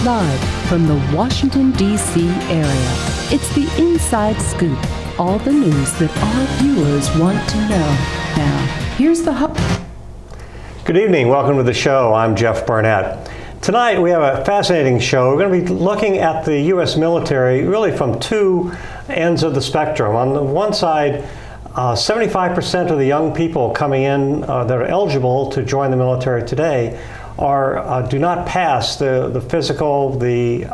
Live from the Washington, D.C. area, it's the Inside Scoop. All the news that our viewers want to know. Now, here's the host. Good evening. Welcome to the show. I'm Jeff Barnett. Tonight we have a fascinating show. We're going to be looking at the U.S. military really from two ends of the spectrum. On the one side, 75% of the young people coming in that are eligible to join the military today do not pass the physical, the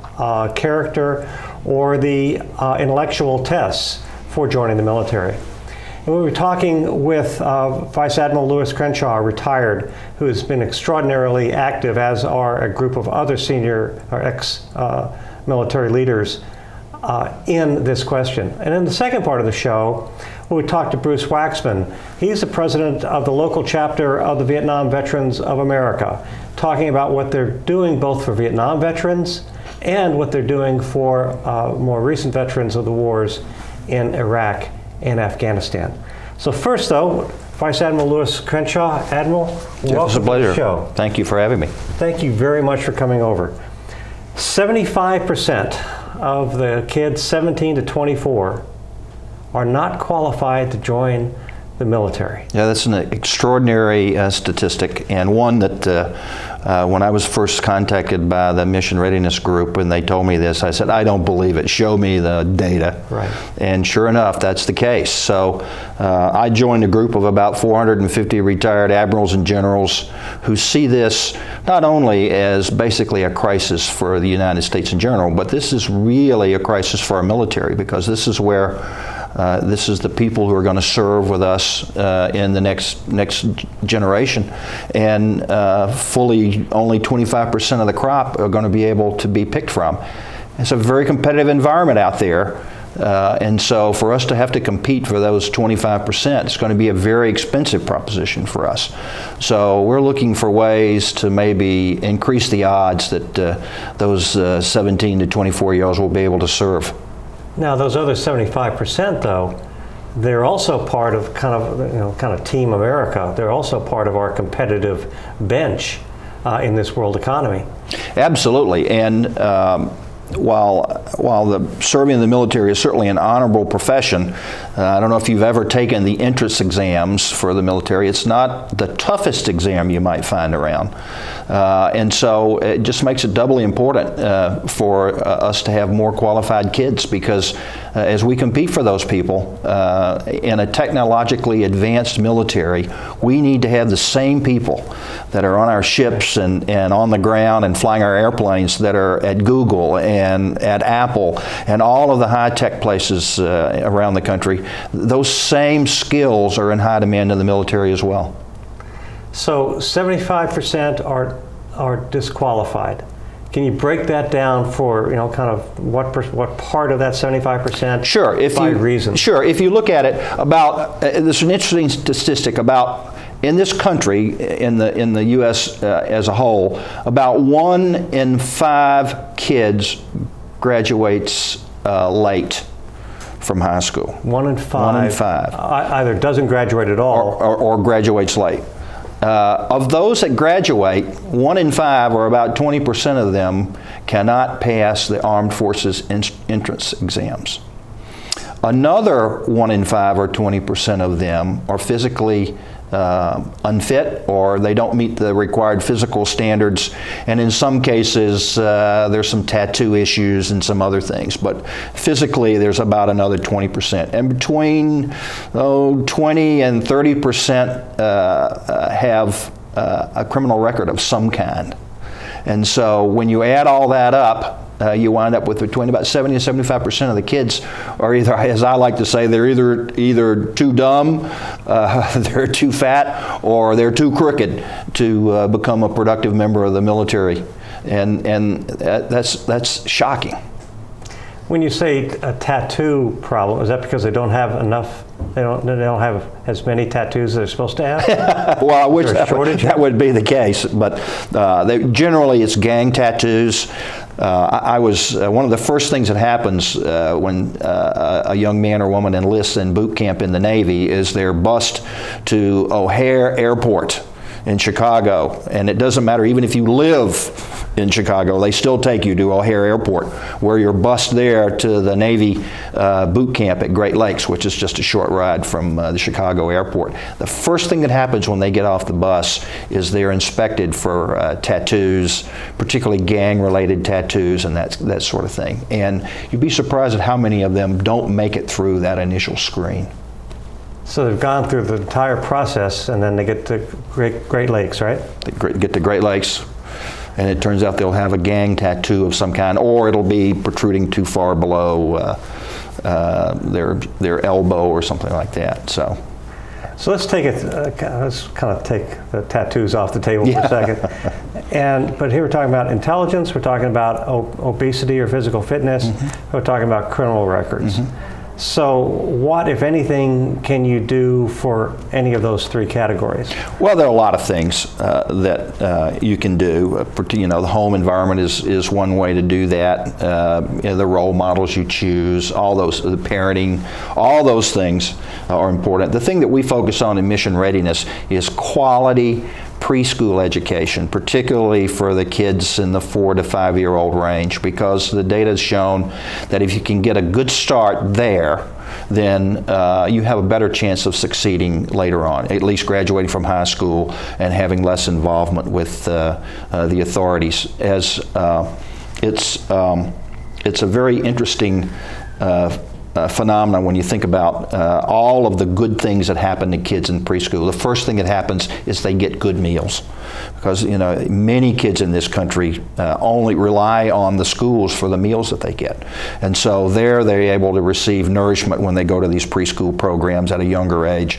character, or the intellectual tests for joining the military. And we were talking with Vice Admiral Louis Crenshaw, retired, who has been extraordinarily active, as are a group of other senior or ex-military leaders in this question. And in the second part of the show, we talked to Bruce Waxman. He's the president of the local chapter of the Vietnam Veterans of America, talking about what they're doing both for Vietnam veterans and what they're doing for more recent veterans of the wars in Iraq and Afghanistan. So first, though, Vice Admiral Louis Crenshaw, Admiral, welcome to the show. Thank you for having me. Thank you very much for coming over. 75% of the kids 17 to 24 are not qualified to join the military. Yeah, that's an extraordinary statistic, and one that when I was first contacted by the Mission Readiness group and they told me this, I said, I don't believe it. Show me the data. Right. And sure enough, that's the case. So I joined a group of about 450 retired admirals and generals who see this not only as basically a crisis for the United States in general, but this is really a crisis for our military, because this is where this is the people who are going to serve with us in the next generation, and fully only 25% of the crop are going to be able to be picked from. It's a very competitive environment out there, and so for us to have to compete for those 25%, it's going to be a very expensive proposition for us. So we're looking for ways to maybe increase the odds that those 17 to 24-year-olds will be able to serve. Now, those other 75%, though, they're also part of kind of Team America. They're also part of our competitive bench in this world economy. Absolutely, and while the serving in the military is certainly an honorable profession, I don't know if you've ever taken the entrance exams for the military. It's not the toughest exam you might find around. And so it just makes it doubly important for us to have more qualified kids, because as we compete for those people in a technologically advanced military, we need to have the same people that are on our ships and on the ground and flying our airplanes that are at Google and at Apple and all of the high-tech places around the country. Those same skills are in high demand in the military as well. So 75% are disqualified. Can you break that down for kind of what part of that 75%? Sure. By reason. Sure. If you look at it, about there's an interesting statistic about in this country, in the U.S. As a whole, about 1 in 5 kids graduates late from high school. 1 in 5. 1 in 5. Either doesn't graduate at all, or graduates late. Of those that graduate, 1 in 5, or about 20% of them, cannot pass the Armed Forces entrance exams. Another 1 in 5, or 20% of them, are physically unfit, or they don't meet the required physical standards, and in some cases there's some tattoo issues and some other things, but physically there's about another 20%, and between 20 and 30% have a criminal record of some kind. And so when you add all that up, you wind up with between about 70 and 75% of the kids are either, as I like to say, they're either too dumb, they're too fat, or they're too crooked to become a productive member of the military, and that's shocking. When you say a tattoo problem, is that because they don't have enough? They don't have as many tattoos as they're supposed to have? Well, I wish that would be the case, but generally it's gang tattoos. I was one of the first things that happens when a young man or woman enlists in boot camp in the Navy is they're bused to O'Hare Airport in Chicago, and it doesn't matter even if you live in Chicago. They still take you to O'Hare Airport, where you're bused there to the Navy boot camp at Great Lakes, which is just a short ride from the Chicago airport. The first thing that happens when they get off the bus is they're inspected for tattoos, particularly gang-related tattoos and that sort of thing. And you'd be surprised at how many of them don't make it through that initial screen. So they've gone through the entire process, and then they get to Great Lakes, right? They get to Great Lakes, and it turns out they'll have a gang tattoo of some kind, or it'll be protruding too far below their elbow or something like that. So let's take it. Let's kind of take the tattoos off the table for a second. But here we're talking about intelligence. We're talking about obesity or physical fitness. We're talking about criminal records. So what, if anything, can you do for any of those three categories? Well, there are a lot of things that you can do. The home environment is one way to do that. The role models you choose, all those, the parenting, all those things are important. The thing that we focus on in Mission Readiness is quality preschool education, particularly for the kids in the 4 to 5 year old range, because the data has shown that if you can get a good start there, then you have a better chance of succeeding later on, at least graduating from high school and having less involvement with the authorities. As it's a very interesting phenomenon when you think about all of the good things that happen to kids in preschool. The first thing that happens is they get good meals, because many kids in this country only rely on the schools for the meals that they get, and so they're able to receive nourishment when they go to these preschool programs at a younger age.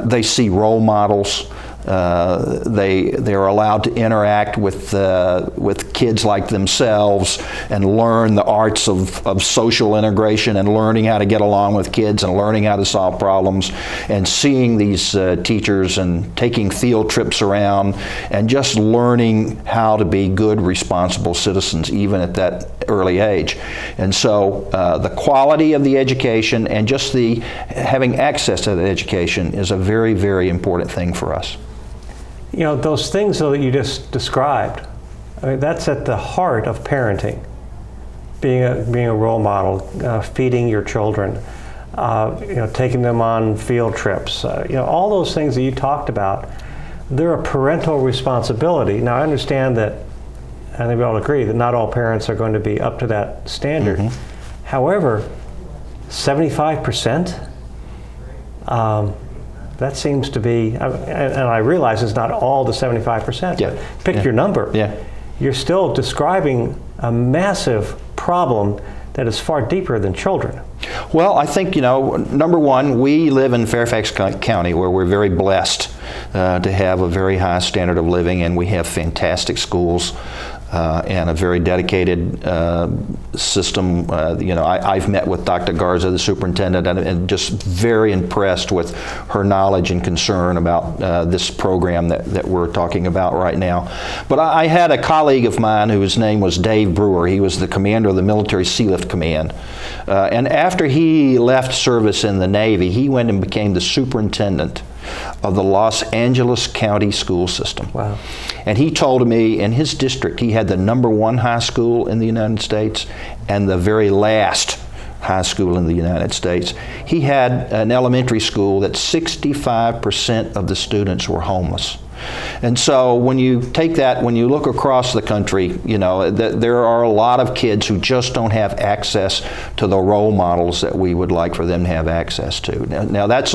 They see role models. They're allowed to interact with kids like themselves and learn the arts of social integration and learning how to get along with kids and learning how to solve problems, and seeing these teachers and taking field trips around and just learning how to be good, responsible citizens even at that early age. And so the quality of the education and just the having access to that education is a very, very important thing for us. Those things though that you just described, I mean, that's at the heart of parenting. Being a role model, feeding your children, taking them on field trips, all those things that you talked about, they're a parental responsibility. Now I understand that, I think we all agree that not all parents are going to be up to that standard. However, 75%, that seems to be, and I realize it's not all the 75%, but pick your number. You're still describing a massive problem that is far deeper than children. Well, I think, number one, we live in Fairfax County, where we're very blessed to have a very high standard of living, and we have fantastic schools and a very dedicated system. I've met with Dr. Garza, the superintendent, and just very impressed with her knowledge and concern about this program that we're talking about right now. But I had a colleague of mine whose name was Dave Brewer. He was the commander of the Military Sealift Command. And after he left service in the Navy, he went and became the superintendent of the Los Angeles County school system. Wow. And he told me in his district he had the #1 high school in the United States and the very last high school in the United States. He had an elementary school that 65% of the students were homeless. And so when you take that, when you look across the country, there are a lot of kids who just don't have access to the role models that we would like for them to have access to. Now that's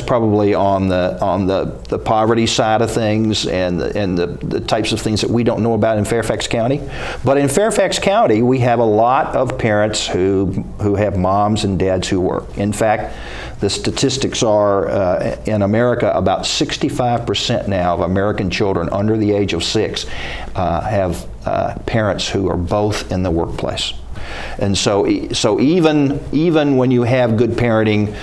probably on the poverty side of things and the types of things that we don't know about in Fairfax County. But in Fairfax County, we have a lot of parents who have moms and dads who work. In fact, the statistics are in America, about 65% now of American children under the age of 6 have parents who are both in the workplace. And so even when you have good parenting,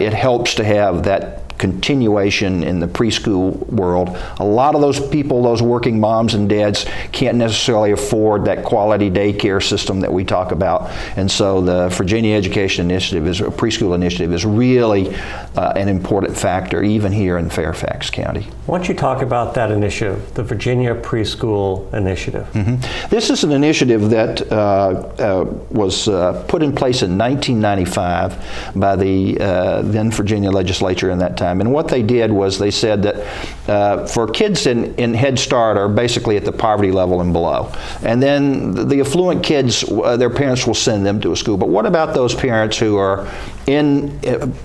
it helps to have that continuation in the preschool world. A lot of those people, those working moms and dads, can't necessarily afford that quality daycare system that we talk about, and so the Virginia Education Initiative, a preschool initiative, is really an important factor, even here in Fairfax County. Why don't you talk about that initiative, the Virginia Preschool Initiative? This is an initiative that was put in place in 1995 by the then Virginia legislature in that time. And what they did was they said that for kids in Head Start are basically at the poverty level and below. And then the affluent kids, their parents will send them to a school. But what about those parents who are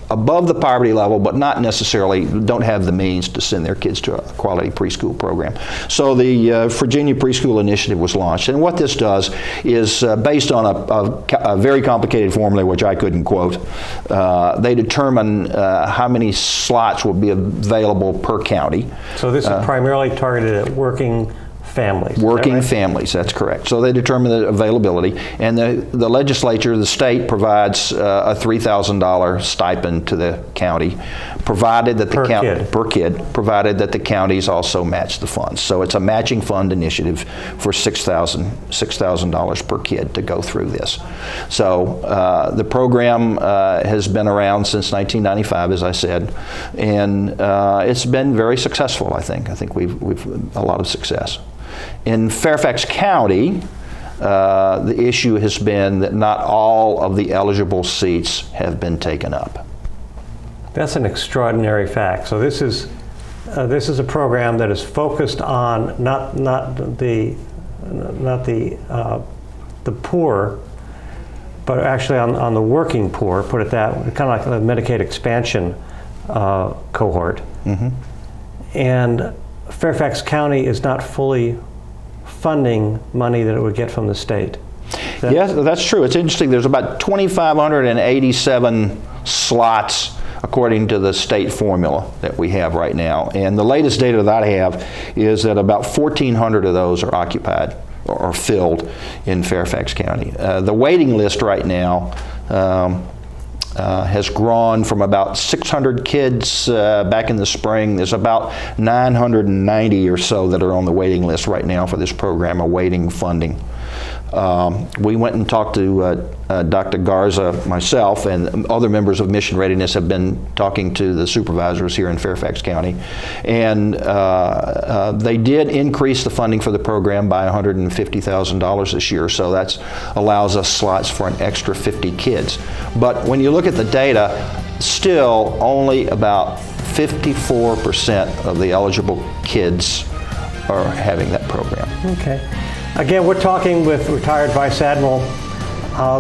above the poverty level but not necessarily don't have the means to send their kids to a quality preschool program? So the Virginia Preschool Initiative was launched. And what this does is based on a very complicated formula which I couldn't quote. They determine how many slots will be available per county. So this is primarily targeted at working families. Working families, that's correct. So they determine the availability, and the legislature, the state, provides a $3,000 stipend to the county, provided that per kid, provided that the counties also match the funds. So it's a matching fund initiative for $6,000 per kid to go through this. So the program has been around since 1995, as I said, and it's been very successful. I think we've a lot of success. In Fairfax County, the issue has been that not all of the eligible seats have been taken up. That's an extraordinary fact. So this is a program that is focused on not the poor, but actually on the working poor. Put it that way, kind of like the Medicaid expansion cohort. Mm-hmm. And Fairfax County is not fully funding money that it would get from the state. Yes, that's true. It's interesting. There's about 2,587 slots according to the state formula that we have right now. And the latest data that I have is that about 1,400 of those are occupied or filled in Fairfax County. The waiting list right now has grown from about 600 kids back in the spring. There's about 990 or so that are on the waiting list right now for this program awaiting funding. We went and talked to Dr. Garza, myself, and other members of Mission Readiness have been talking to the supervisors here in Fairfax County. And they did increase the funding for the program by $150,000 this year, so that allows us slots for an extra 50 kids. But when you look at the data, still only about 54% of the eligible kids are having that program. Okay. Again, we're talking with retired Vice Admiral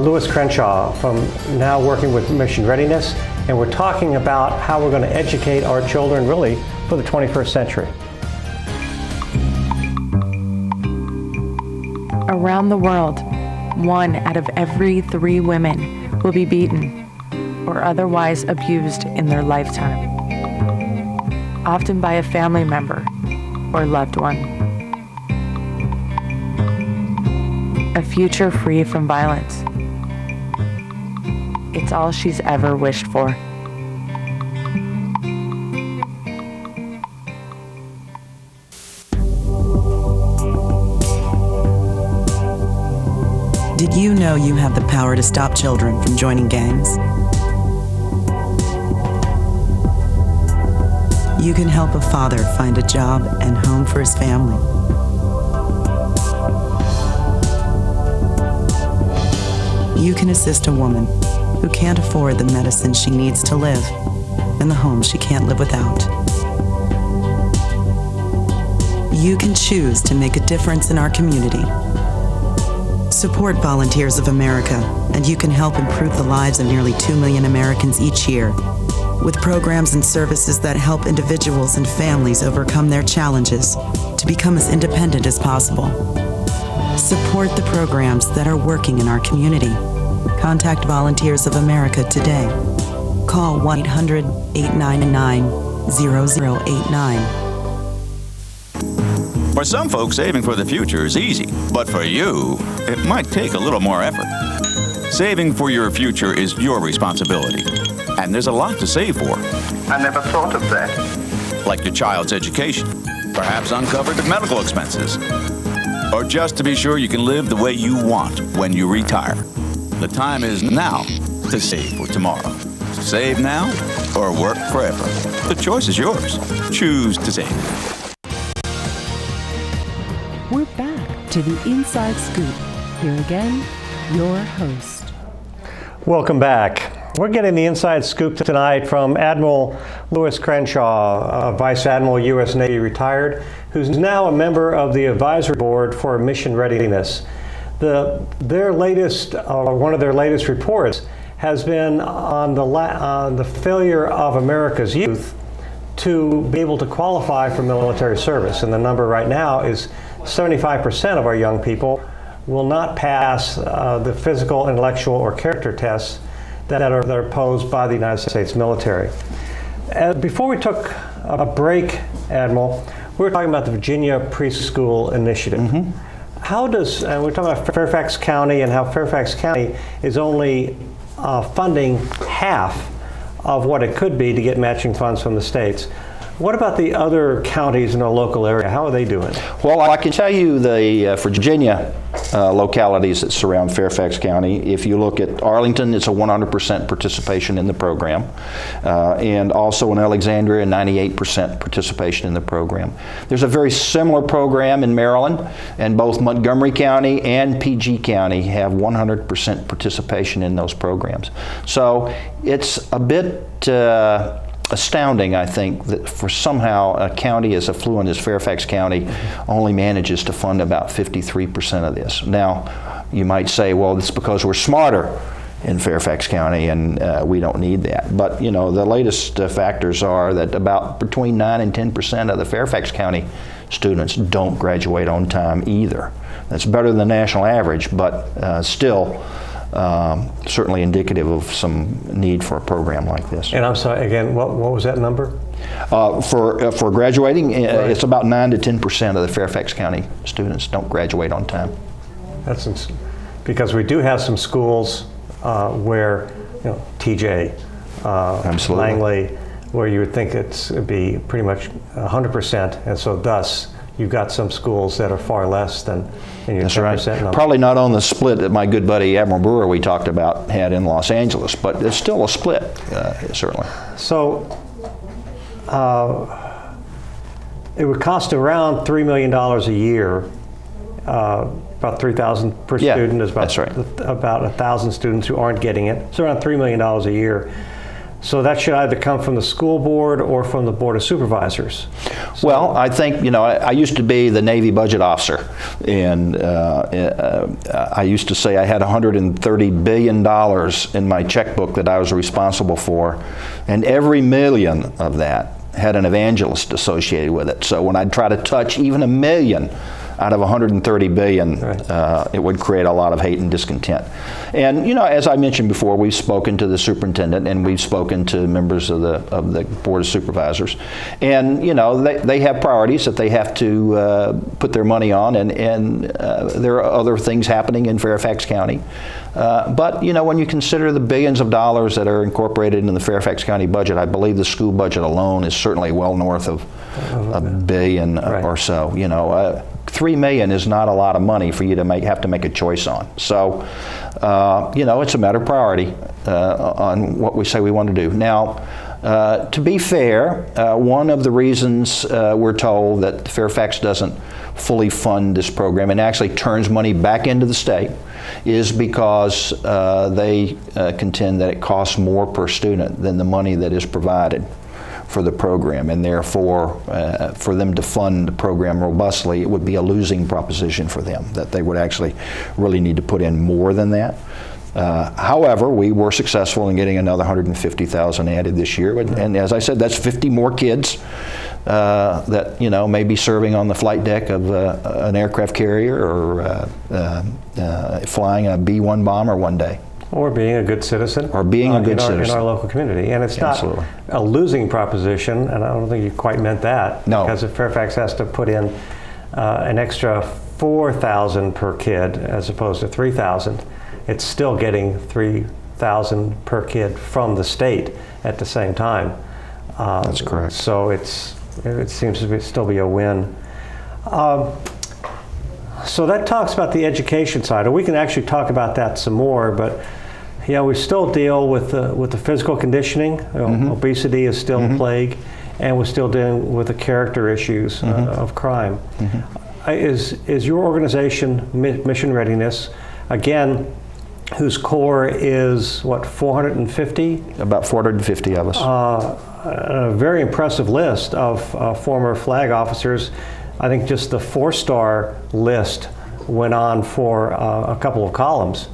Louis Crenshaw, from now working with Mission Readiness, and we're talking about how we're going to educate our children really for the 21st century. Around the world, 1 out of every 3 women will be beaten or otherwise abused in their lifetime, often by a family member or loved one. A future free from violence. It's all she's ever wished for. Did you know you have the power to stop children from joining gangs? You can help a father find a job and home for his family. You can assist a woman who can't afford the medicine she needs to live and the home she can't live without. You can choose to make a difference in our community. Support Volunteers of America, and you can help improve the lives of nearly 2 million Americans each year with programs and services that help individuals and families overcome their challenges to become as independent as possible. Support the programs that are working in our community. Contact Volunteers of America today. Call 1-800-899-0089. For some folks, saving for the future is easy, but for you, it might take a little more effort. Saving for your future is your responsibility, and there's a lot to save for. I never thought of that. Like your child's education, perhaps uncovered medical expenses, or just to be sure you can live the way you want when you retire. The time is now to save for tomorrow. Save now or work forever. The choice is yours. Choose to save. We're back to the Inside Scoop. Here again, your host. Welcome back. We're getting the inside scoop tonight from Admiral Louis Crenshaw, Vice Admiral, U.S. Navy, retired, who's now a member of the Advisory Board for Mission Readiness. One of their latest reports has been on the failure of America's youth to be able to qualify for military service. And the number right now is 75% of our young people will not pass the physical, intellectual, or character tests that are posed by the United States military. Before we took a break, Admiral, we were talking about the Virginia Preschool Initiative. Mm-hmm. And we're talking about Fairfax County and how Fairfax County is only funding half of what it could be to get matching funds from the states. What about the other counties in our local area? How are they doing? Well, I can tell you the Virginia localities that surround Fairfax County. If you look at Arlington, it's a 100% participation in the program. And also in Alexandria, 98% participation in the program. There's a very similar program in Maryland, and both Montgomery County and PG County have 100% participation in those programs. So it's a bit astounding, I think, that for somehow a county as affluent as Fairfax County only manages to fund about 53% of this. Now, you might say, well, it's because we're smarter in Fairfax County and we don't need that. But, you know, the latest factors are that about between 9 and 10% of the Fairfax County students don't graduate on time either. That's better than the national average, but still certainly indicative of some need for a program like this. And I'm sorry, again, what was that number? For graduating, right. It's about 9 to 10% of the Fairfax County students don't graduate on time. That's because we do have some schools where, you know, TJ, Langley, where you would think it'd be pretty much 100%, and so thus you've got some schools that are far less than your 10% right. number. Probably not on the split that my good buddy Admiral Brewer we talked about had in Los Angeles, but it's still a split, certainly. So it would cost around $3 million a year, about $3,000 per student. There's about 1,000 students who aren't getting it. It's around $3 million a year. So that should either come from the school board or from the Board of Supervisors. So, well, I think, you know, I used to be the Navy budget officer, and I used to say I had $130 billion in my checkbook that I was responsible for, and every million of that had an evangelist associated with it. So when I'd try to touch even $1 million out of 130 billion, right, it would create a lot of hate and discontent. And, you know, as I mentioned before, we've spoken to the superintendent and we've spoken to members of the Board of Supervisors. And, you know, they have priorities that they have to put their money on, and there are other things happening in Fairfax County. But, you know, when you consider the billions of dollars that are incorporated in the Fairfax County budget, I believe the school budget alone is certainly well north of $1 billion or so. You know, $3 million is not a lot of money for you to have to make a choice on. So, you know, it's a matter of priority on what we say we want to do. Now, to be fair, one of the reasons we're told that Fairfax doesn't fully fund this program and actually turns money back into the state is because they contend that it costs more per student than the money that is provided for the program, and therefore for them to fund the program robustly, it would be a losing proposition for them, that they would actually really need to put in more than that. However, we were successful in getting another 150,000 added this year, and as I said, that's 50 more kids that, you know, may be serving on the flight deck of an aircraft carrier or flying a B-1 bomber one day. Or being a good citizen. Or being a good citizen. In our local community. And it's not a losing proposition, and I don't think you quite meant that. No. Because if Fairfax has to put in an extra $4,000 per kid as opposed to $3,000, it's still getting $3,000 per kid from the state at the same time. That's correct. So it seems to still be a win. So that talks about the education side, and we can actually talk about that some more. But we still deal with the physical conditioning. Obesity is still a plague, and we're still dealing with the character issues of crime. Is your organization, Mission Readiness, again, whose core is what, 450? About 450 of us. A very impressive list of former flag officers. I think just the 4-star list went on for a couple of columns.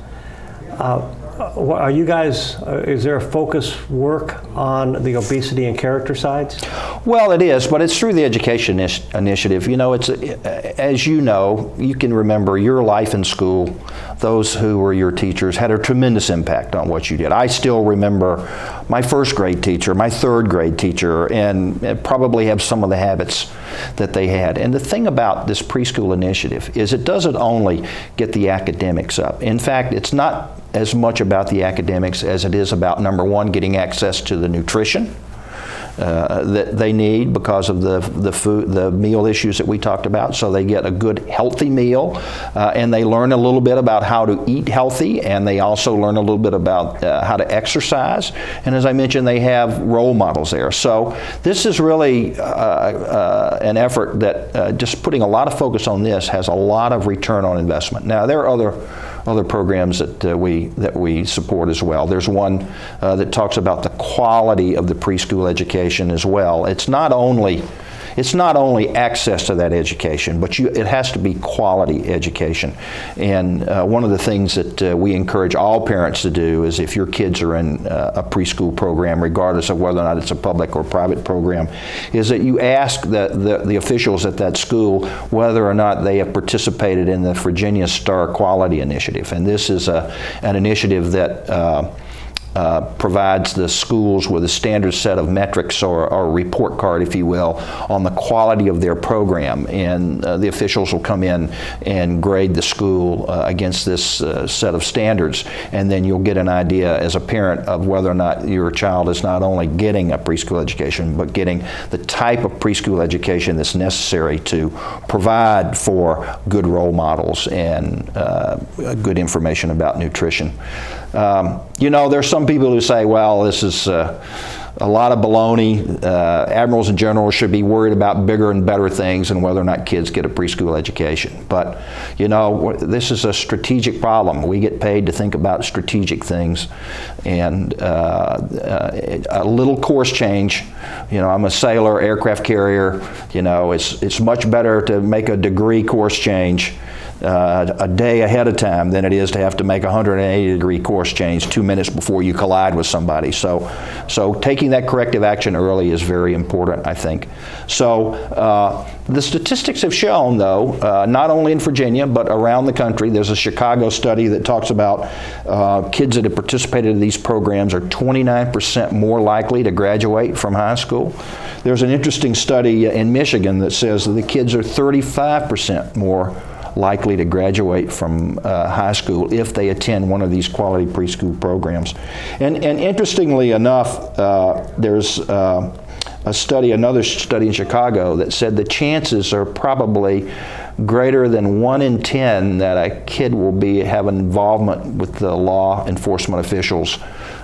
Are you guys, is there a focus work on the obesity and character sides? Well, it is, but it's through the education initiative. It's as you know, you can remember your life in school. Those who were your teachers had a tremendous impact on what you did. I still remember my first grade teacher, my third grade teacher, and probably have some of the habits that they had. And the thing about this preschool initiative is it doesn't only get the academics up. In fact, it's not as much about the academics as it is about, number one, getting access to the nutrition that they need because of the food, the meal issues that we talked about. So they get a good, healthy meal, and they learn a little bit about how to eat healthy, and they also learn a little bit about how to exercise. And as I mentioned, they have role models there. So this is really an effort that just putting a lot of focus on this has a lot of return on investment. Now, there are other programs that we support as well. There's one that talks about the quality of the preschool education as well. It's not only access to that education, but it has to be quality education. And one of the things that we encourage all parents to do is, if your kids are in a preschool program, regardless of whether or not it's a public or private program, is that you ask the officials at that school whether or not they have participated in the Virginia Star Quality Initiative. And this is an initiative that provides the schools with a standard set of metrics or a report card, if you will, on the quality of their program. And the officials will come in and grade the school against this set of standards. And then you'll get an idea as a parent of whether or not your child is not only getting a preschool education, but getting the type of preschool education that's necessary to provide for good role models and good information about nutrition. There's some people who say, well, this is a lot of baloney. Admirals and generals should be worried about bigger and better things and whether or not kids get a preschool education. But, this is a strategic problem. We get paid to think about strategic things. And a little course change, I'm a sailor, aircraft carrier, it's much better to make a degree course change a day ahead of time than it is to have to make a 180-degree course change 2 minutes before you collide with somebody. So taking that corrective action early is very important, I think. So the statistics have shown, though, not only in Virginia, but around the country, there's a Chicago study that talks about kids that have participated in these programs are 29% more likely to graduate from high school. There's an interesting study in Michigan that says that the kids are 35% more likely to graduate from high school if they attend one of these quality preschool programs. And interestingly enough, there's another study in Chicago that said the chances are probably greater than 1 in 10 that a kid will have involvement with the law enforcement officials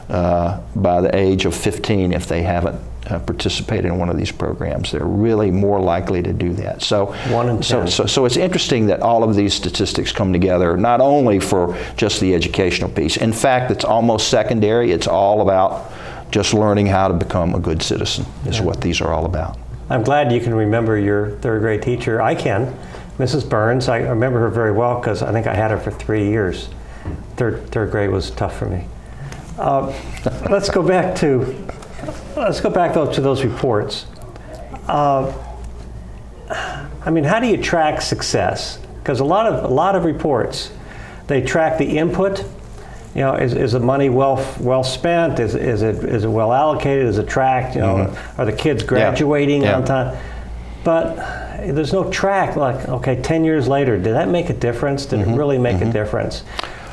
by the age of 15 if they haven't participated in one of these programs. They're really more likely to do that. So 1 in 10. So it's interesting that all of these statistics come together, not only for just the educational piece. In fact, it's almost secondary. It's all about just learning how to become a good citizen is what these are all about. I'm glad you can remember your third grade teacher. I can. Mrs. Burns, I remember her very well because I think I had her for 3 years. Third grade was tough for me. Let's go back though to those reports. How do you track success? Because a lot of reports, they track the input. Is the money well spent? Is it well allocated? Is it tracked? Are the kids graduating on time? But there's no track. Like, okay, 10 years later, did that make a difference? Did it really make a difference?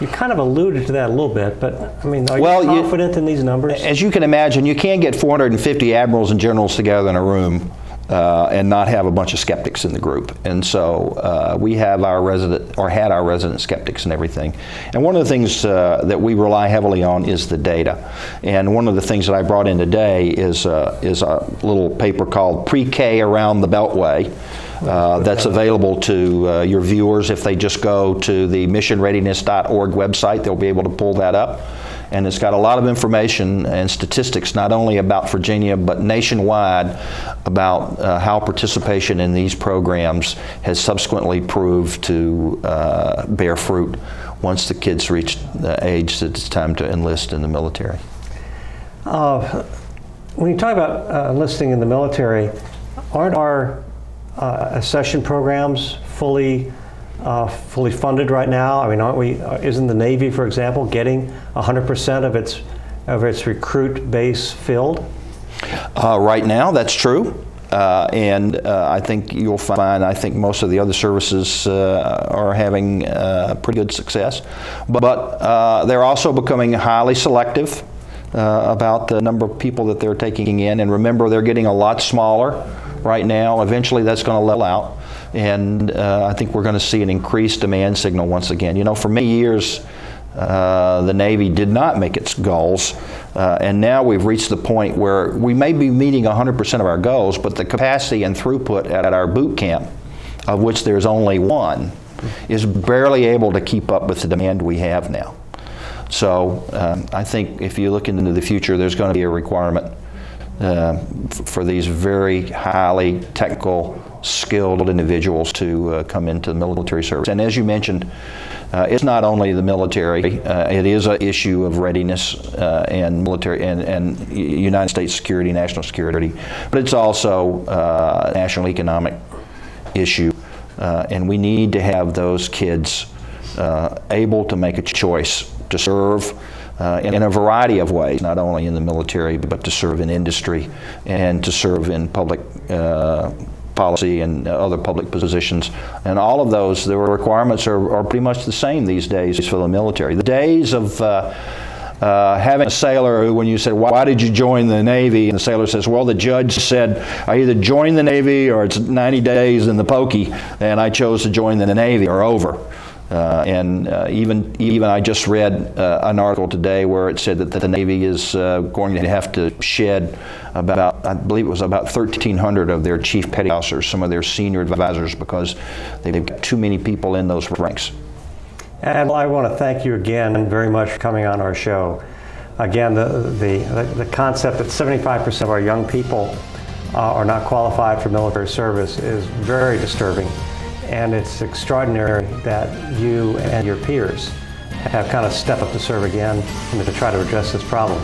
You kind of alluded to that a little bit, but I mean, are Well, you confident in these numbers? As you can imagine, you can't get 450 admirals and generals together in a room and not have a bunch of skeptics in the group. And so we have had our resident skeptics and everything. And one of the things that we rely heavily on is the data. And one of the things that I brought in today is a little paper called Pre-K Around the Beltway. That's available to your viewers. If they just go to the missionreadiness.org website, they'll be able to pull that up. And it's got a lot of information and statistics, not only about Virginia, but nationwide, about how participation in these programs has subsequently proved to bear fruit once the kids reach the age that it's time to enlist in the military. When you talk about enlisting in the military, aren't our accession programs fully funded right now? I mean, aren't we? Isn't the Navy, for example, getting 100% of its recruit base filled? Right now, that's true. And I think you'll find, I think most of the other services are having pretty good success. But they're also becoming highly selective about the number of people that they're taking in. And remember, they're getting a lot smaller right now. Eventually, that's going to level out. And I think we're going to see an increased demand signal once again. You know, for many years, the Navy did not make its goals. And now we've reached the point where we may be meeting 100% of our goals, but the capacity and throughput at our boot camp, of which there's only one, is barely able to keep up with the demand we have now. So I think if you look into the future, there's going to be a requirement for these very highly technical, skilled individuals to come into the military service. And as you mentioned, it's not only the military, it is an issue of readiness and military and United States security, national security, but it's also a national economic issue. And we need to have those kids able to make a choice to serve in a variety of ways, not only in the military, but to serve in industry and to serve in public policy and other public positions. And all of those, the requirements are pretty much the same these days for the military. The days of having a sailor who, when you said, why did you join the Navy? And the sailor says, well, the judge said I either join the Navy or it's 90 days in the pokey, and I chose to join the Navy, are over. Even I just read an article today where it said that the Navy is going to have to shed about, I believe it was about 1,300 of their chief petty officers, some of their senior advisors, because they've got too many people in those ranks. And I want to thank you again very much for coming on our show. Again, the concept that 75% of our young people are not qualified for military service is very disturbing. And it's extraordinary that you and your peers have kind of stepped up to serve again and to try to address this problem.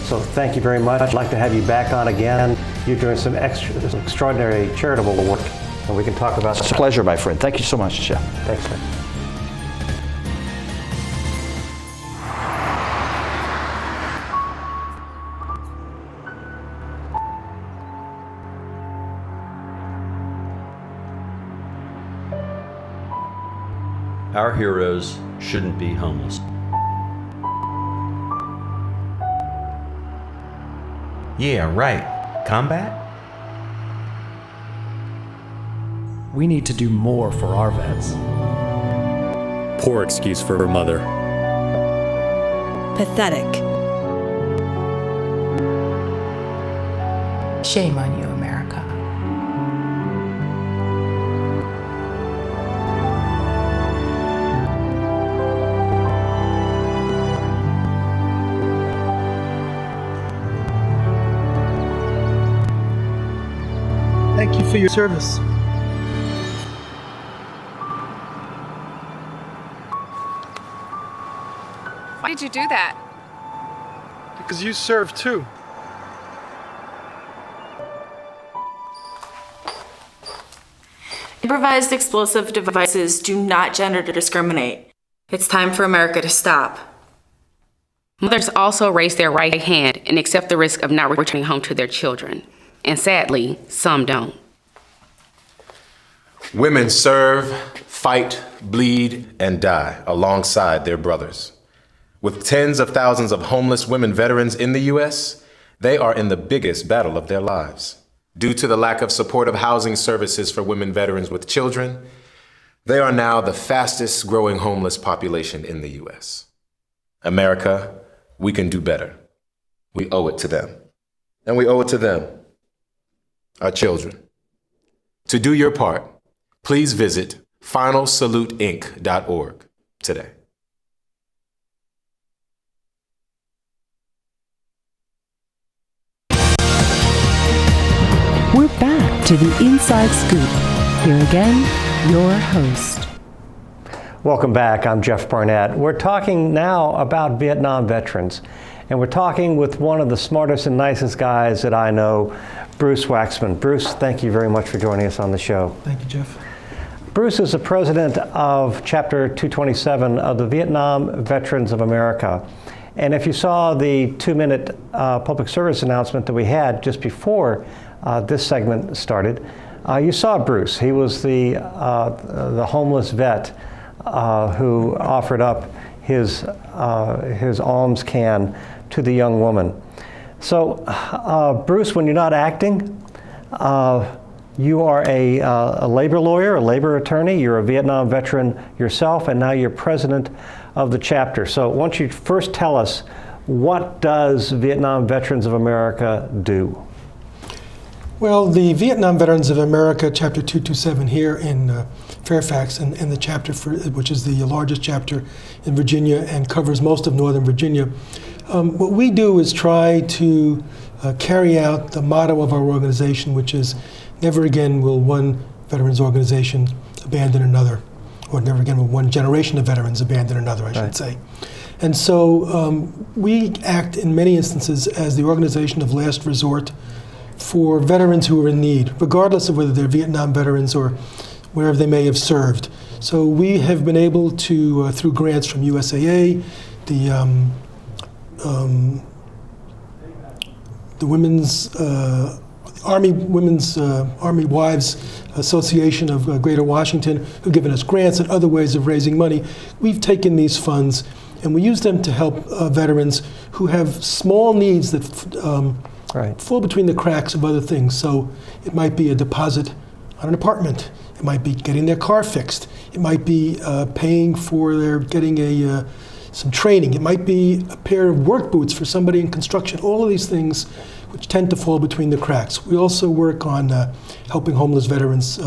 So thank you very much. I'd like to have you back on again. You're doing some extraordinary charitable work, and we can talk about that. It's a pleasure, my friend. Thank you so much, Jeff. Thanks, sir. Our heroes shouldn't be homeless. Yeah, right. Combat? We need to do more for our vets. Poor excuse for her mother. Pathetic. Shame on you, America. Thank you for your service. Why did you do that? Because you served too. Improvised explosive devices do not gender discriminate. It's time for America to stop. Mothers also raise their right hand and accept the risk of not returning home to their children. And sadly, some don't. Women serve, fight, bleed, and die alongside their brothers. With tens of thousands of homeless women veterans in the U.S., they are in the biggest battle of their lives. Due to the lack of supportive housing services for women veterans with children, they are now the fastest growing homeless population in the U.S. America, we can do better. We owe it to them. And we owe it to them, our children. To do your part, please visit finalsaluteinc.org today. We're back to the Inside Scoop. Here again, your host. Welcome back. I'm Jeff Barnett. We're talking now about Vietnam veterans, and we're talking with one of the smartest and nicest guys that I know, Bruce Waxman. Bruce, thank you very much for joining us on the show. Thank you, Jeff. Bruce is the president of Chapter 227 of the Vietnam Veterans of America. And if you saw the 2-minute public service announcement that we had just before this segment started, you saw Bruce. He was the homeless vet who offered up his alms can to the young woman. So, Bruce, when you're not acting, you are a labor lawyer, a labor attorney. You're a Vietnam veteran yourself, and now you're president of the chapter. So, why don't you first tell us, what does Vietnam Veterans of America do? Well, the Vietnam Veterans of America, Chapter 227 here in Fairfax, and the chapter which is the largest chapter in Virginia and covers most of Northern Virginia. What we do is try to carry out the motto of our organization, which is never again will one veterans organization abandon another, or never again will one generation of veterans abandon another, I should say. And so we act in many instances as the organization of last resort for veterans who are in need, regardless of whether they're Vietnam veterans or wherever they may have served. So we have been able to, through grants from USAA, the Women's Army Wives Association of Greater Washington, who've given us grants and other ways of raising money. We've taken these funds and we use them to help veterans who have small needs that fall between the cracks of other things. So it might be a deposit on an apartment. It might be getting their car fixed. It might be paying for their getting some training. It might be a pair of work boots for somebody in construction. All of these things which tend to fall between the cracks. We also work on helping homeless veterans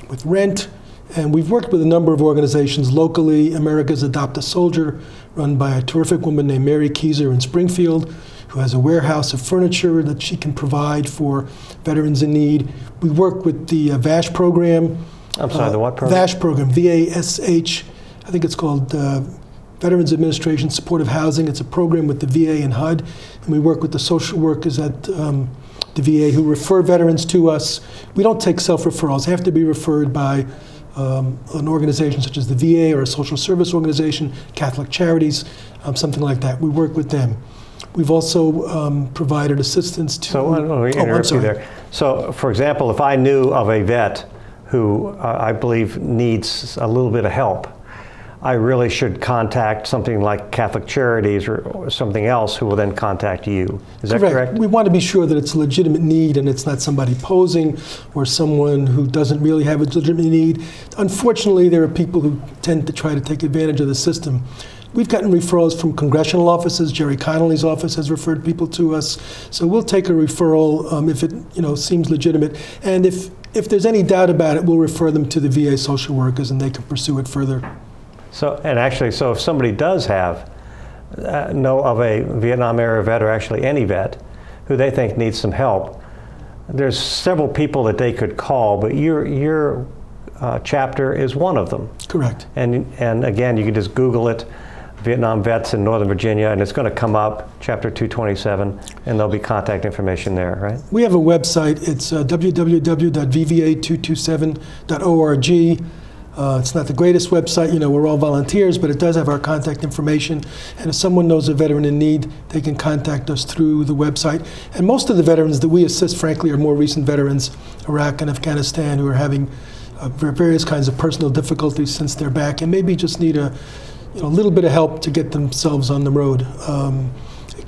with rent. And we've worked with a number of organizations locally. America's Adopt a Soldier, run by a terrific woman named Mary Keyser in Springfield, who has a warehouse of furniture that she can provide for veterans in need. We work with the VASH program. I'm sorry, the what program? VASH program, VASH. I think it's called Veterans Administration Supportive Housing. It's a program with the VA and HUD. And we work with the social workers at the VA who refer veterans to us. We don't take self-referrals. They have to be referred by an organization such as the VA or a social service organization, Catholic Charities, something like that. We work with them. We've also provided assistance to... So, let me interrupt you there. So, for example, if I knew of a vet who I believe needs a little bit of help, I really should contact something like Catholic Charities or something else who will then contact you. Is that correct? We want to be sure that it's a legitimate need and it's not somebody posing or someone who doesn't really have a legitimate need. Unfortunately, there are people who tend to try to take advantage of the system. We've gotten referrals from congressional offices. Jerry Connolly's office has referred people to us. So we'll take a referral if it seems legitimate. And if there's any doubt about it, we'll refer them to the VA social workers and they can pursue it further. So if somebody does know of a Vietnam era vet, or actually any vet, who they think needs some help, there's several people that they could call, but your chapter is one of them. Correct. And again, you can just Google it, Vietnam Vets in Northern Virginia, and it's going to come up, Chapter 227, and there'll be contact information there, right? We have a website. It's www.vva227.org. It's not the greatest website, we're all volunteers, but it does have our contact information. And if someone knows a veteran in need, they can contact us through the website. And most of the veterans that we assist, frankly, are more recent veterans, Iraq and Afghanistan, who are having various kinds of personal difficulties since they're back, and maybe just need a little bit of help to get themselves on the road.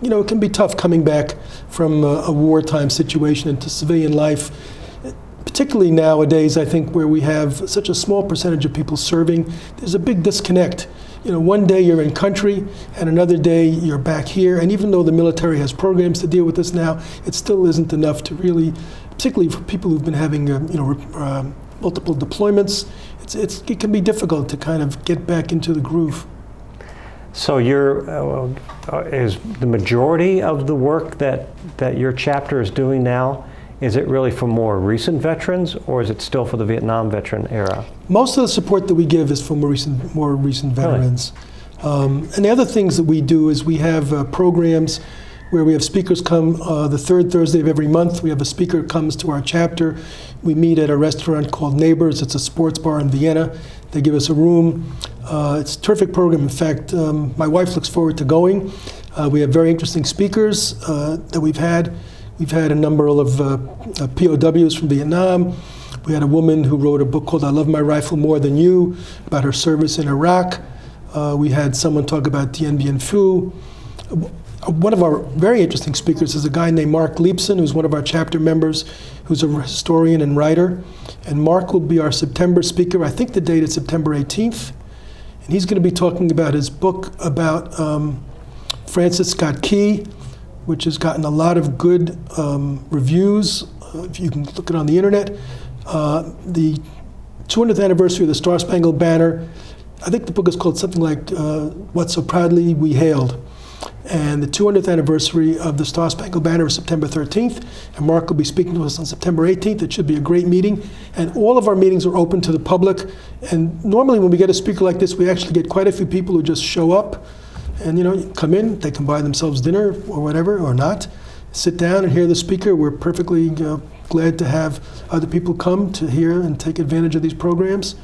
It can be tough coming back from a wartime situation into civilian life, particularly nowadays, I think, where we have such a small percentage of people serving. There's a big disconnect. One day you're in country, and another day you're back here. And even though the military has programs to deal with this now, it still isn't enough to really, particularly for people who've been having, multiple deployments. It can be difficult to kind of get back into the groove. So is the majority of the work that your chapter is doing now, is it really for more recent veterans, or is it still for the Vietnam veteran era? Most of the support that we give is for more recent veterans. Really? And the other things that we do is we have programs where we have speakers come the third Thursday of every month. We have a speaker who comes to our chapter. We meet at a restaurant called Neighbors. It's a sports bar in Vienna. They give us a room. It's a terrific program. In fact, my wife looks forward to going. We have very interesting speakers that we've had. We've had a number of POWs from Vietnam. We had a woman who wrote a book called I Love My Rifle More Than You, about her service in Iraq. We had someone talk about Dien Bien Phu. One of our very interesting speakers is a guy named Mark Leipson, who's one of our chapter members, who's a historian and writer. And Mark will be our September speaker. I think the date is September 18th. And he's going to be talking about his book about Francis Scott Key, which has gotten a lot of good reviews. If you can look it on the internet. The 200th anniversary of the Star-Spangled Banner, I think the book is called something like What So Proudly We Hailed. And the 200th anniversary of the Star-Spangled Banner is September 13th, and Mark will be speaking to us on September 18th. It should be a great meeting, and all of our meetings are open to the public. And normally when we get a speaker like this, we actually get quite a few people who just show up and come in. They can buy themselves dinner or whatever, or not. Sit down and hear the speaker. We're perfectly glad to have other people come to hear and take advantage of these programs.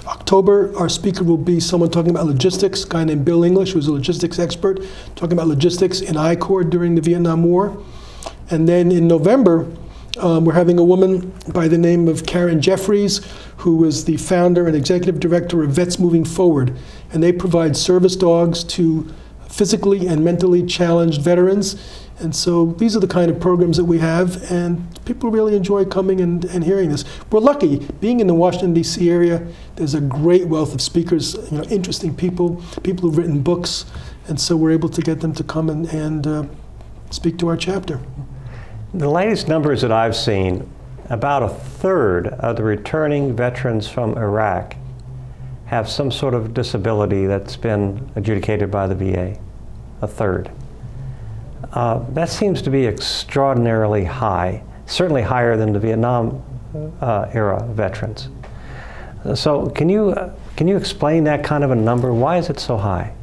October, our speaker will be someone talking about logistics, a guy named Bill English, who's a logistics expert, talking about logistics in I-Corps during the Vietnam War. And then in November, we're having a woman by the name of Karen Jeffries, who was the founder and executive director of Vets Moving Forward. And they provide service dogs to physically and mentally challenged veterans. And so these are the kind of programs that we have, and people really enjoy coming and hearing this. We're lucky, being in the Washington, D.C. area, there's a great wealth of speakers, interesting people who've written books, and so we're able to get them to come and speak to our chapter. The latest numbers that I've seen, about a third of the returning veterans from Iraq have some sort of disability that's been adjudicated by the VA, a third. That seems to be extraordinarily high, certainly higher than the Vietnam era veterans. So can you explain that kind of a number? Why is it so high?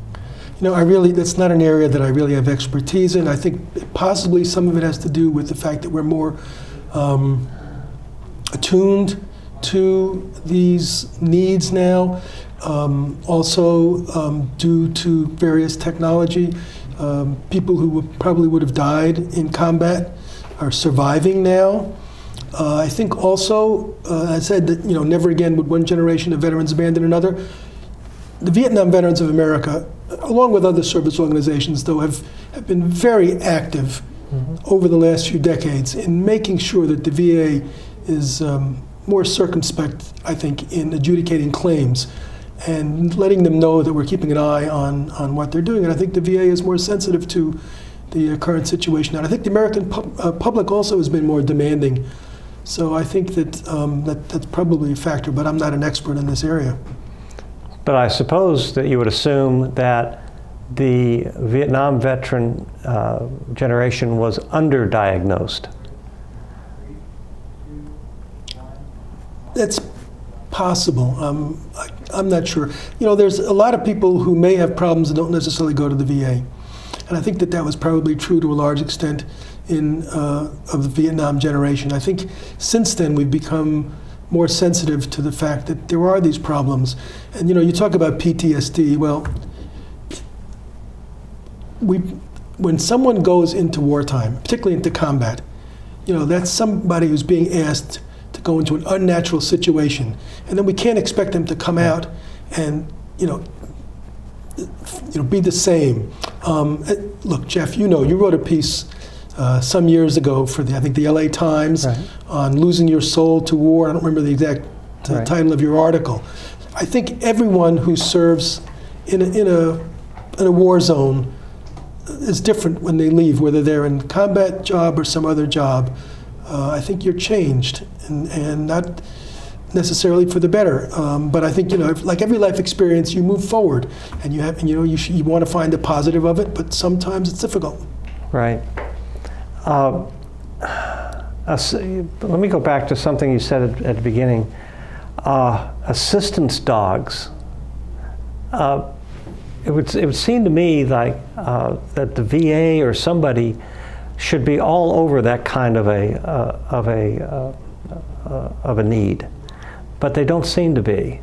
That's not an area that I really have expertise in. I think possibly some of it has to do with the fact that we're more attuned to these needs now. Also due to various technology. People who probably would have died in combat are surviving now. I think also, I said that never again would one generation of veterans abandon another. The Vietnam Veterans of America, along with other service organizations, though, have been very active over the last few decades in making sure that the VA is more circumspect, I think, in adjudicating claims, and letting them know that we're keeping an eye on what they're doing. And I think the VA is more sensitive to the current situation. And I think the American public also has been more demanding. So I think that that's probably a factor, but I'm not an expert in this area. But I suppose that you would assume that the Vietnam veteran generation was underdiagnosed. That's possible. I'm not sure. There's a lot of people who may have problems and don't necessarily go to the VA. And I think that was probably true to a large extent of the Vietnam generation. I think since then we've become more sensitive to the fact that there are these problems. And you talk about PTSD. Well, when someone goes into wartime, particularly into combat, that's somebody who's being asked to to go into an unnatural situation, and then we can't expect them to come out and be the same. Look, Jeff, you wrote a piece some years ago for I think the LA Times on losing your soul to war. I don't remember the exact title of your article. I think everyone who serves in a war zone is different when they leave, whether they're in a combat job or some other job. I think you're changed, and not necessarily for the better. But I think like every life experience, you move forward, and you want to find the positive of it. But sometimes it's difficult. Right. Let me go back to something you said at the beginning. Assistance dogs. It would seem to me like that the VA or somebody should be all over that kind of a need, but they don't seem to be,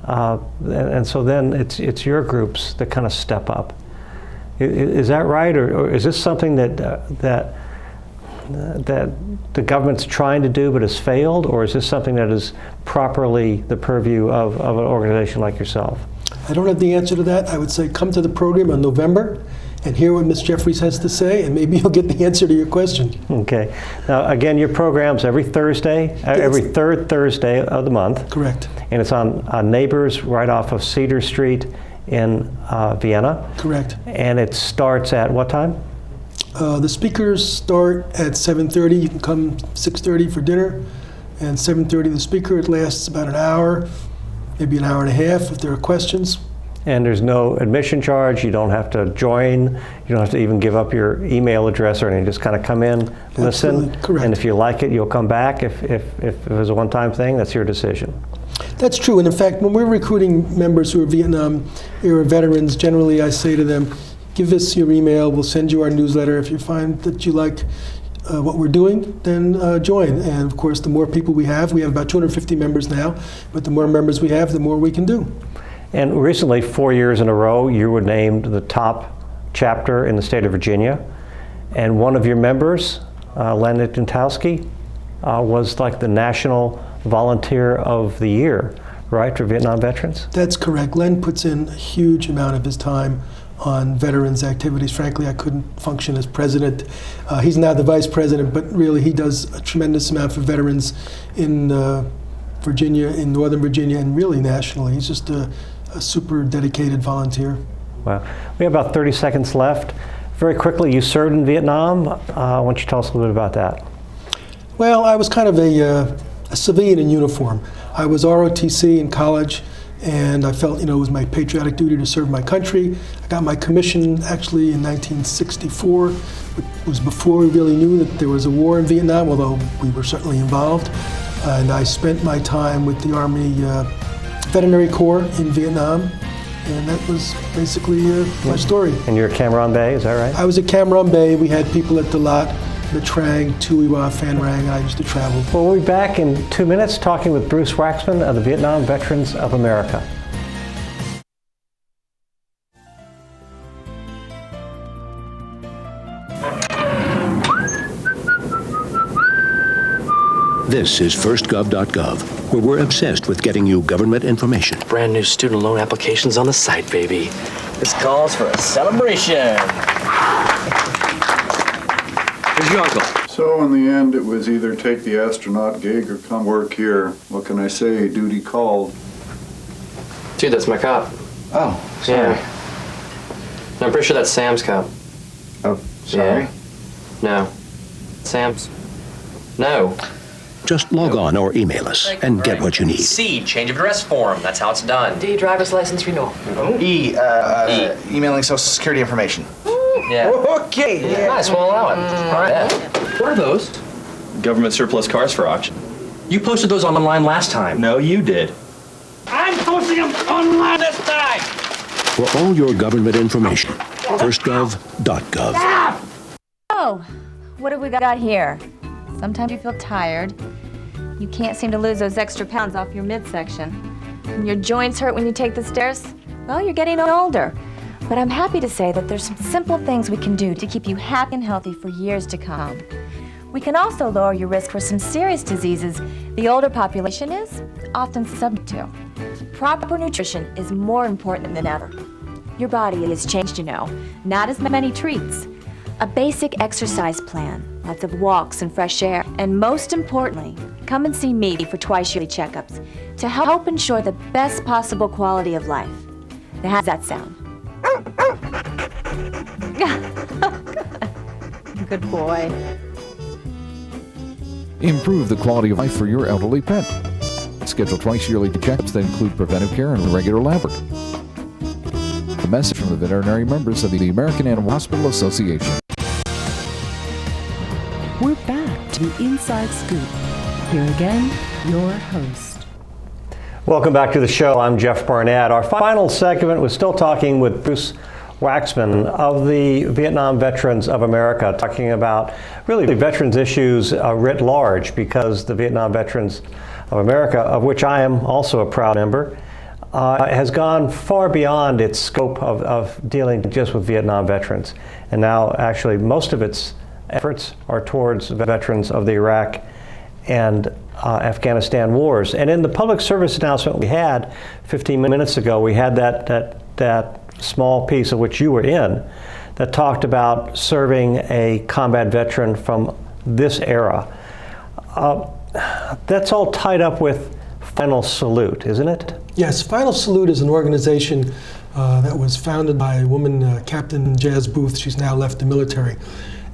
and so then it's your groups that kind of step up. Is that right, or is this something that the government's trying to do but has failed, or is this something that is properly the purview of an organization like yourself? I don't have the answer to that. I would say come to the program in November and hear what Ms. Jeffries has to say, and maybe you'll get the answer to your question. Okay. Now, again, your program's every Thursday, every third Thursday of the month. Correct. And it's on Neighbors right off of Cedar Street in Vienna. Correct. And it starts at what time? The speakers start at 7:30. You can come 6:30 for dinner, and 7:30 the speaker. It lasts about an hour, maybe an hour and a half if there are questions. And there's no admission charge. You don't have to join. You don't have to even give up your email address or anything. Just kind of come in, listen. Absolutely. Correct. And if you like it, you'll come back. If it was a one-time thing, that's your decision. That's true. And in fact, when we're recruiting members who are Vietnam-era veterans, generally I say to them, give us your email. We'll send you our newsletter. If you find that you like what we're doing, then join. And of course, the more people we have about 250 members now, but the more members we have, the more we can do. And recently, 4 years in a row, you were named the top chapter in the state of Virginia. And one of your members, Len Nitentowski, was like the National Volunteer of the Year, right, for Vietnam veterans? That's correct. Len puts in a huge amount of his time on veterans activities. Frankly, I couldn't function as president. He's now the vice president, but really he does a tremendous amount for veterans in Virginia, in Northern Virginia, and really nationally. He's just a super dedicated volunteer. Wow. We have about 30 seconds left. Very quickly, you served in Vietnam. Why don't you tell us a little bit about that? Well, I was kind of a civilian in uniform. I was ROTC in college, and I felt, it was my patriotic duty to serve my country. I got my commission actually in 1964. It was before we really knew that there was a war in Vietnam, although we were certainly involved. And I spent my time with the Army Veterinary Corps in Vietnam, and that was basically my story. And you're at Cam Ranh Bay, is that right? I was at Cam Ranh Bay. We had people at Dalat, Nha Trang, Tuy Hoa, Phan Rang. I used to travel. Well, we'll be back in 2 minutes talking with Bruce Waxman of the Vietnam Veterans of America. This is firstgov.gov, where we're obsessed with getting you government information. Brand new student loan applications on the site, baby. This calls for a celebration. Here's your uncle. So in the end, it was either take the astronaut gig or come work here. What can I say? Duty called. Dude, that's my cop. Oh, sorry. Yeah. No, I'm pretty sure that's Sam's cop. Oh, sorry. Yeah. No. Sam's? No. Just log on or email us and get what you need. C, change of address form. That's how it's done. D, driver's license renewal. E, emailing Social Security information. Yeah. Okay. Yeah. Nice, we'll allow it. All right. Yeah. What are those? Government surplus cars for auction. You posted those online last time. No, you did. I'm posting them online this time! For all your government information, firstgov.gov. Oh, what have we got here? Sometimes you feel tired. You can't seem to lose those extra pounds off your midsection. And your joints hurt when you take the stairs. Well, you're getting older. But I'm happy to say that there's some simple things we can do to keep you happy and healthy for years to come. We can also lower your risk for some serious diseases the older population is often subject to. Proper nutrition is more important than ever. Your body has changed, you know. Not as many treats. A basic exercise plan, lots of walks and fresh air, and most importantly, come and see me for twice-yearly checkups to help ensure the best possible quality of life. Now, how does that sound? Good boy. Improve the quality of life for your elderly pet. Schedule twice-yearly checkups that include preventive care and regular lab work. A message from the veterinary members of the American Animal Hospital Association. We're back to the Inside Scoop. Here again, your host. Welcome back to the show. I'm Jeff Barnett. Our final segment was still talking with Bruce Waxman of the Vietnam Veterans of America, talking about really veterans issues writ large, because the Vietnam Veterans of America, of which I am also a proud member, has gone far beyond its scope of dealing just with Vietnam veterans. And now actually most of its efforts are towards veterans of the Iraq and Afghanistan wars. And in the public service announcement we had 15 minutes ago, we had that small piece of which you were in that talked about serving a combat veteran from this era. That's all tied up with Final Salute, isn't it? Yes, Final Salute is an organization that was founded by a woman, Captain Jazz Booth. She's now left the military.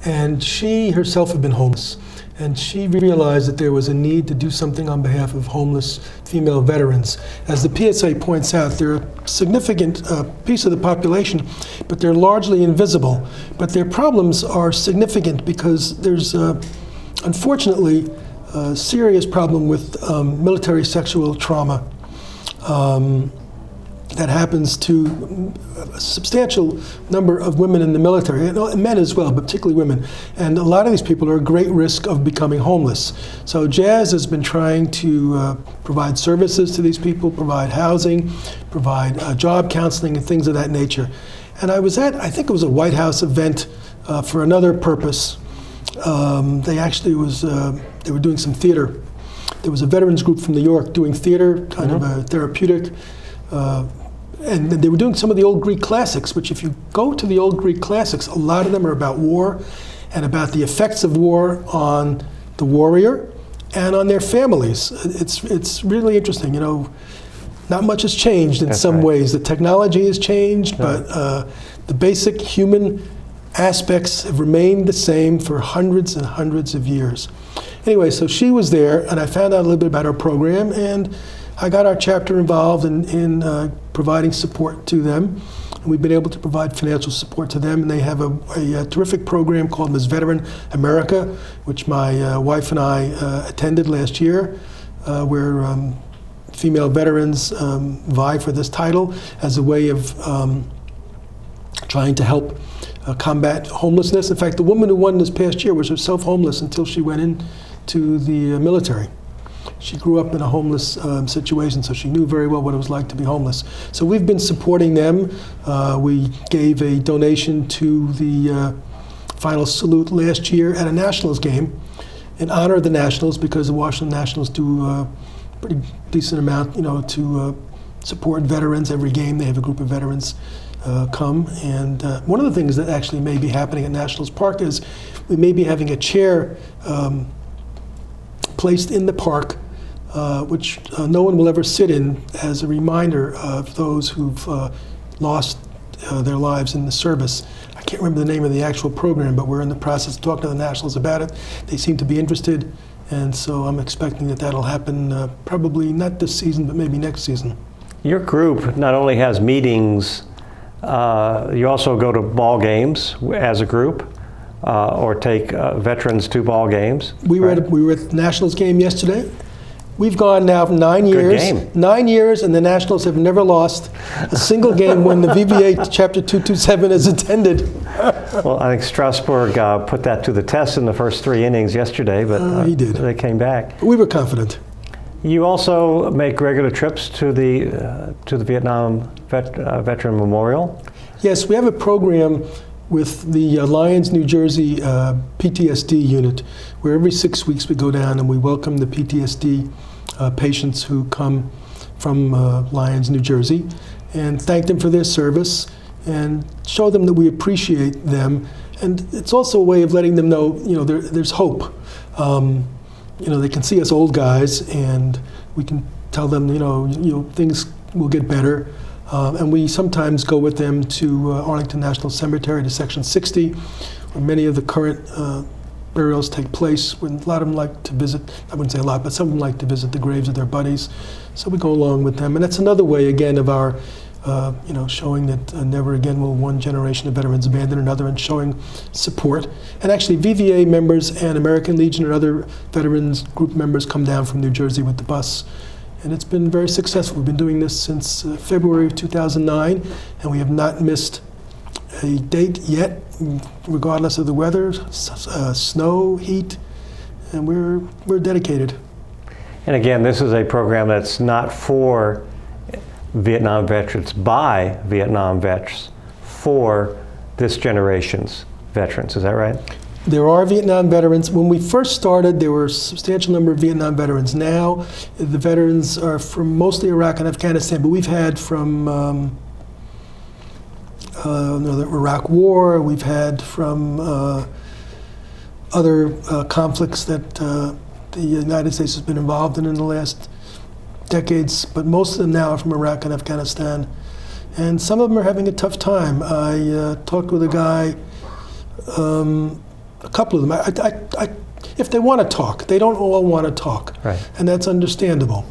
And she herself had been homeless. And she realized that there was a need to do something on behalf of homeless female veterans. As the PSA points out, they're a significant piece of the population, but they're largely invisible. But their problems are significant because there's, unfortunately, a serious problem with military sexual trauma that happens to a substantial number of women in the military, and men as well, but particularly women. And a lot of these people are at great risk of becoming homeless. So Jazz has been trying to provide services to these people, provide housing, provide job counseling and things of that nature. And I was at, I think it was a White House event for another purpose. They actually they were doing some theater. There was a veterans group from New York doing theater, kind of a therapeutic, and they were doing some of the old Greek classics, which if you go to the old Greek classics, a lot of them are about war and about the effects of war on the warrior and on their families. It's really interesting, you know. Not much has changed in some ways. The technology has changed, but the basic human aspects have remained the same for hundreds and hundreds of years. Anyway, so she was there, and I found out a little bit about her program, and I got our chapter involved in providing support to them. And we've been able to provide financial support to them, and they have a terrific program called Ms. Veteran America, which my wife and I attended last year, where female veterans vie for this title as a way of trying to help combat homelessness. In fact, the woman who won this past year was herself homeless until she went into the military. She grew up in a homeless situation, so she knew very well what it was like to be homeless. So we've been supporting them. We gave a donation to the Final Salute last year at a Nationals game in honor of the Nationals, because the Washington Nationals do a pretty decent amount, you know, to support veterans. Every game they have a group of veterans come. And one of the things that actually may be happening at Nationals Park is we may be having a chair placed in the park, which no one will ever sit in, as a reminder of those who've lost their lives in the service. I can't remember the name of the actual program, but we're in the process of talking to the Nationals about it. They seem to be interested, and so I'm expecting that that'll happen probably not this season, but maybe next season. Your group not only has meetings, you also go to ball games as a group. Or take veterans to ball games. We were at the Nationals game yesterday. We've gone now for 9 years. Good game. 9 years, and the Nationals have never lost a single game when the VBA Chapter 227 is attended. Well, I think Strasburg put that to the test in the first 3 innings yesterday, but he did. They came back. We were confident. You also make regular trips to the Vietnam Veteran Memorial. Yes, we have a program with the Lyons, New Jersey PTSD unit, where every 6 weeks we go down and we welcome the PTSD patients who come from Lyons, New Jersey, and thank them for their service and show them that we appreciate them. And it's also a way of letting them know, there's hope. They can see us old guys, and we can tell them, things will get better. And we sometimes go with them to Arlington National Cemetery, to Section 60, where many of the current burials take place. When a lot of them like to visit, I wouldn't say a lot, but some of them like to visit the graves of their buddies. So we go along with them. And that's another way, again, of our showing that never again will one generation of veterans abandon another, and showing support. And actually, VVA members and American Legion and other veterans group members come down from New Jersey with the bus. And it's been very successful. We've been doing this since February of 2009, and we have not missed a date yet, regardless of the weather, snow, heat, and we're dedicated. And again, this is a program that's not for Vietnam veterans, by Vietnam vets, for this generation's veterans. Is that right? There are Vietnam veterans. When we first started, there were a substantial number of Vietnam veterans. Now, the veterans are from mostly Iraq and Afghanistan, but we've had from the Iraq War, we've had from other conflicts that the United States has been involved in the last decades, but most of them now are from Iraq and Afghanistan. And some of them are having a tough time. I talked with a guy, a couple of them. If they want to talk, they don't all want to talk, right. And that's understandable.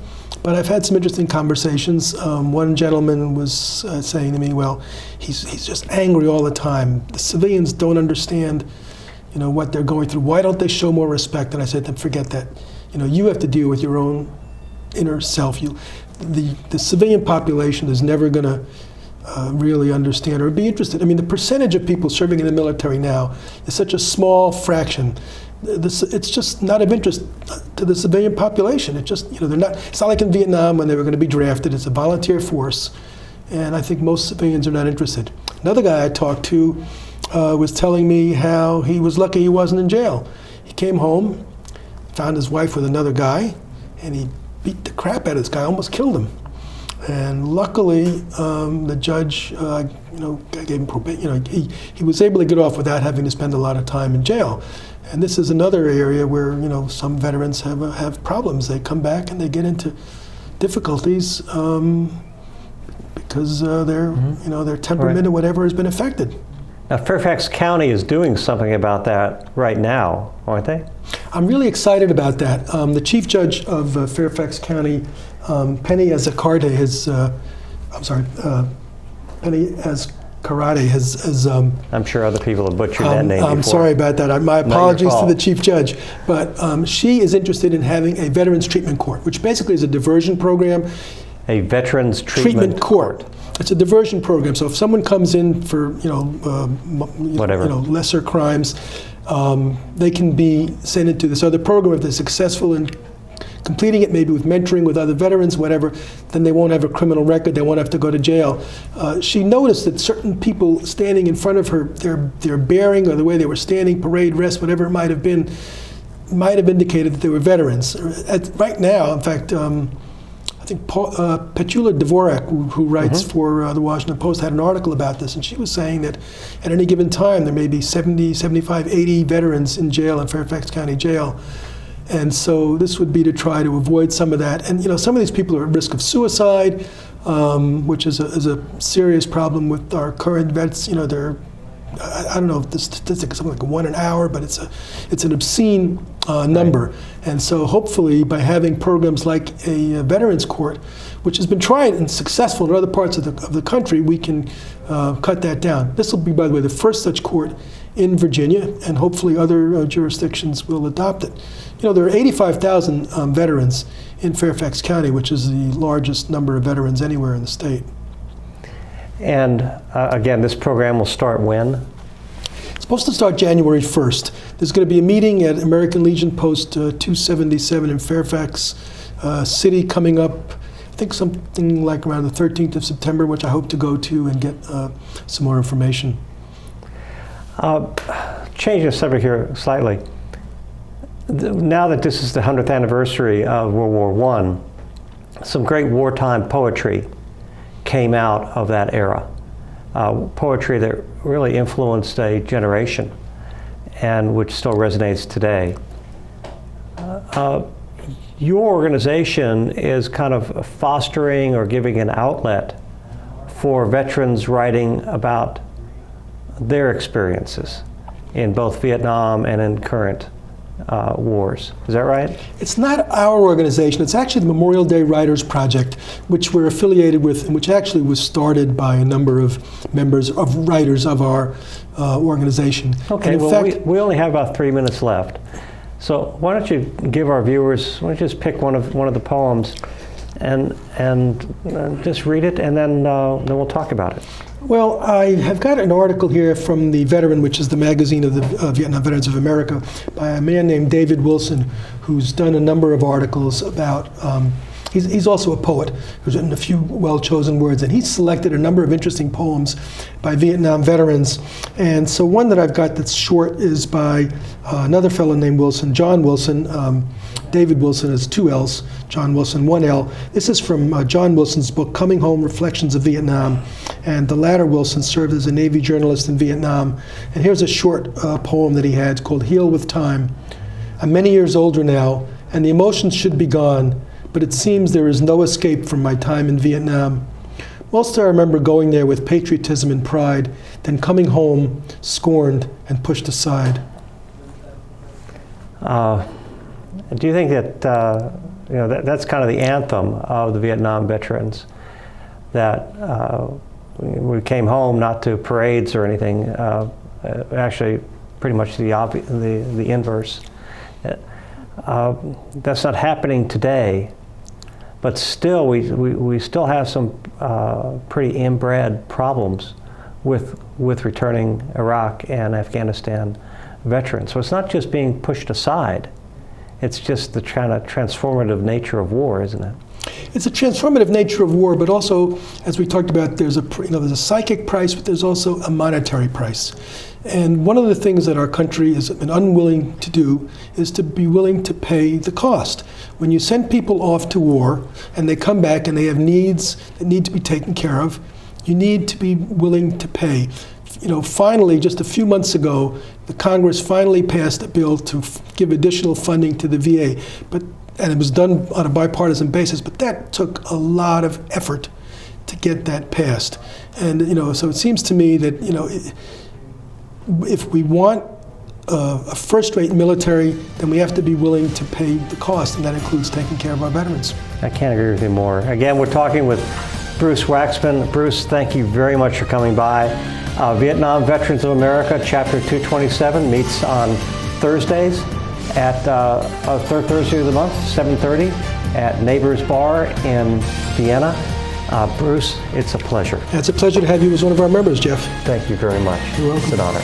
But I've had some interesting conversations. One gentleman was saying to me, well, he's just angry all the time. The civilians don't understand, what they're going through. Why don't they show more respect? And I said to them, forget that. You have to deal with your own inner self. The civilian population is never going to really understand or be interested. I mean, the percentage of people serving in the military now is such a small fraction. It's just not of interest to the civilian population. It just, they're not. It's not like in Vietnam when they were going to be drafted. It's a volunteer force, and I think most civilians are not interested. Another guy I talked to was telling me how he was lucky he wasn't in jail. He came home, found his wife with another guy, and he beat the crap out of this guy, almost killed him. And luckily, the judge, gave him probation. He was able to get off without having to spend a lot of time in jail. And this is another area where some veterans have problems. They come back and they get into difficulties because their temperament or whatever has been affected. Now, Fairfax County is doing something about that right now, aren't they? I'm really excited about that. The chief judge of Fairfax County, Penny Azcarate, Penny Azcarate has I'm sure other people have butchered that name before. I'm sorry about that. My apologies to the chief judge. But she is interested in having a veterans treatment court, which basically is a diversion program. A veterans treatment court. It's a diversion program. So if someone comes in for whatever, lesser crimes, they can be sent into this other program. If they're successful in completing it, maybe with mentoring with other veterans, whatever, then they won't have a criminal record. They won't have to go to jail. She noticed that certain people standing in front of her, their bearing or the way they were standing, parade, rest, whatever it might have been, might have indicated that they were veterans. Right now, in fact, I think Petula Dvorak, who writes for the Washington Post, had an article about this, and she was saying that at any given time there may be 70, 75, 80 veterans in jail in Fairfax County Jail. And so this would be to try to avoid some of that. And some of these people are at risk of suicide, which is a serious problem with our current vets. They're, I don't know if the statistic is something like 1 an hour, but it's an obscene number. And so hopefully by having programs like a veterans court, which has been tried and successful in other parts of the country, we can cut that down. This will be, by the way, the first such court in Virginia, and hopefully other jurisdictions will adopt it. There are 85,000 veterans in Fairfax County, which is the largest number of veterans anywhere in the state. And again, this program will start when? It's supposed to start January 1st. There's going to be a meeting at American Legion Post 277 in Fairfax City coming up, I think something like around the 13th of September, which I hope to go to and get some more information. Changing the subject here slightly. Now that this is the 100th anniversary of World War I, some great wartime poetry came out of that era. Poetry that really influenced a generation and which still resonates today. Your organization is kind of fostering or giving an outlet for veterans writing about their experiences in both Vietnam and in current wars. Is that right? It's not our organization. It's actually the Memorial Day Writers Project, which we're affiliated with, and which actually was started by a number of members of writers of our organization. Okay, well, we only have about 3 minutes left. So why don't you give our viewers, why don't you just pick one of the poems and just read it, and then we'll talk about it. Well, I have got an article here from The Veteran, which is the magazine of the Vietnam Veterans of America, by a man named David Wilson, who's done a number of articles about, he's also a poet who's written a few well-chosen words, and he's selected a number of interesting poems by Vietnam veterans. And so one that I've got that's short is by another fellow named Wilson, John Wilson. David Wilson is 2 L's, John Wilson 1 L. This is from John Wilson's book, Coming Home, Reflections of Vietnam. And the latter Wilson served as a Navy journalist in Vietnam. And here's a short poem that he had called Heal with Time. I'm many years older now, and the emotions should be gone, but it seems there is no escape from my time in Vietnam. Most I remember going there with patriotism and pride, then coming home scorned and pushed aside. Do you think that that's kind of the anthem of the Vietnam veterans, that we came home not to parades or anything, actually pretty much the inverse. That's not happening today, but still we still have some pretty inbred problems with returning Iraq and Afghanistan veterans. So it's not just being pushed aside. It's just the kind of transformative nature of war, isn't it? It's a transformative nature of war, but also, as we talked about, there's a psychic price, but there's also a monetary price. And one of the things that our country has been unwilling to do is to be willing to pay the cost. When you send people off to war and they come back and they have needs that need to be taken care of, you need to be willing to pay. Finally, just a few months ago, the Congress finally passed a bill to give additional funding to the VA, and it was done on a bipartisan basis, but that took a lot of effort to get that passed. And so it seems to me that if we want a first-rate military, then we have to be willing to pay the cost, and that includes taking care of our veterans. I can't agree with you more. Again, we're talking with Bruce Waxman. Bruce, thank you very much for coming by. Vietnam Veterans of America, Chapter 227, meets on Thursdays at third Thursday of the month, 7:30, at Neighbors Bar in Vienna. Bruce, it's a pleasure. It's a pleasure to have you as one of our members, Jeff. Thank you very much. You're welcome. It's an honor.